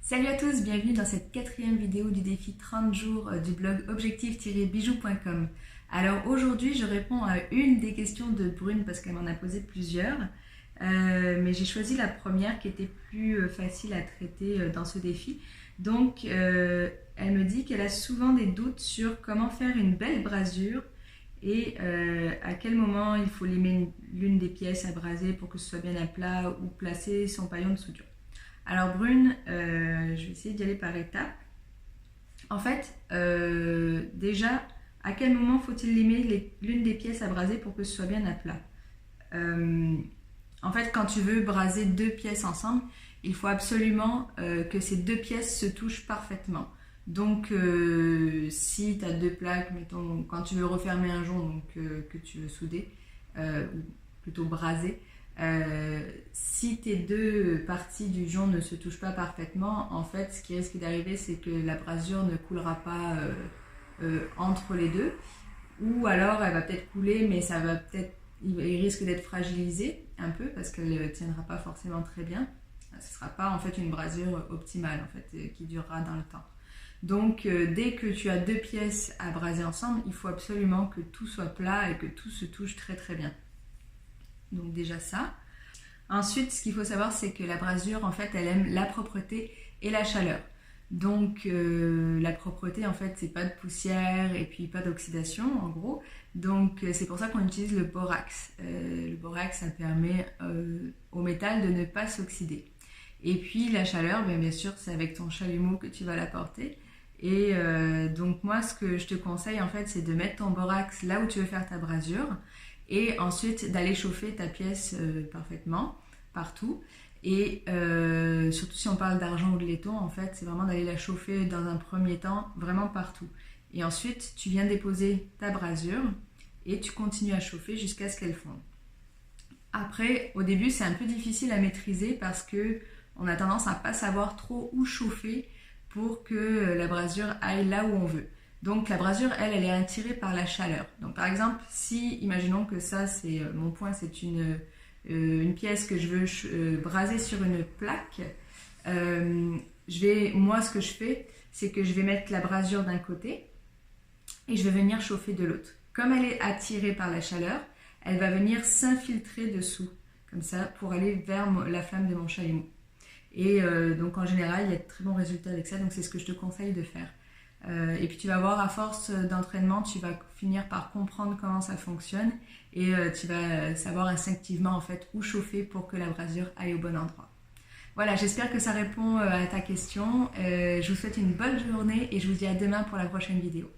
Salut à tous, bienvenue dans cette 4e vidéo du défi 30 jours du blog objectif-bijoux.com. Alors aujourd'hui je réponds à une des questions de Brune parce qu'elle m'en a posé plusieurs, mais j'ai choisi la première qui était plus facile à traiter dans ce défi. Donc elle me dit qu'elle a souvent des doutes sur comment faire une belle brasure et à quel moment il faut limer l'une des pièces à braser pour que ce soit bien à plat ou placer son paillon de soudure. Alors Brune, je vais essayer d'y aller par étapes. En fait, déjà, à quel moment faut-il limer l'une des pièces à braser pour que ce soit bien à plat? En fait, quand tu veux braser deux pièces ensemble, il faut absolument que ces deux pièces se touchent parfaitement. Donc, si tu as deux plaques, mettons, quand tu veux refermer un jonc donc, que tu veux souder, ou plutôt braser, si tes deux parties du jonc ne se touchent pas parfaitement, en fait, ce qui risque d'arriver, c'est que la brasure ne coulera pas entre les deux, ou alors elle va peut-être couler, mais ça va il risque d'être fragilisé un peu parce qu'elle ne tiendra pas forcément très bien. Ce ne sera pas en fait une brasure optimale en fait, qui durera dans le temps. Donc dès que tu as deux pièces à braser ensemble, il faut absolument que tout soit plat et que tout se touche très très bien. Donc déjà ça. Ensuite, ce qu'il faut savoir, c'est que la brasure, en fait, elle aime la propreté et la chaleur. Donc la propreté, en fait, c'est pas de poussière et puis pas d'oxydation, en gros. Donc c'est pour ça qu'on utilise le borax. Le borax, ça permet au métal de ne pas s'oxyder. Et puis la chaleur, bien sûr, c'est avec ton chalumeau que tu vas l'apporter. Et donc moi, ce que je te conseille, en fait, c'est de mettre ton borax là où tu veux faire ta brasure. Et ensuite d'aller chauffer ta pièce parfaitement, partout. Et surtout si on parle d'argent ou de laiton, en fait, c'est vraiment d'aller la chauffer dans un premier temps, vraiment partout. Et ensuite, tu viens déposer ta brasure et tu continues à chauffer jusqu'à ce qu'elle fonde. Après, au début, c'est un peu difficile à maîtriser parce qu'on a tendance à ne pas savoir trop où chauffer pour que la brasure aille là où on veut. Donc la brasure, elle est attirée par la chaleur. Donc par exemple, si, imaginons que ça, c'est mon point, c'est une pièce que je veux braser sur une plaque, moi ce que je fais, c'est que je vais mettre la brasure d'un côté et je vais venir chauffer de l'autre. Comme elle est attirée par la chaleur, elle va venir s'infiltrer dessous, comme ça, pour aller vers la flamme de mon chalumeau. Et donc en général, il y a de très bons résultats avec ça, donc c'est ce que je te conseille de faire. Et puis tu vas voir, à force d'entraînement, tu vas finir par comprendre comment ça fonctionne et tu vas savoir instinctivement en fait où chauffer pour que la brasure aille au bon endroit. Voilà, j'espère que ça répond à ta question. Je vous souhaite une bonne journée et je vous dis à demain pour la prochaine vidéo.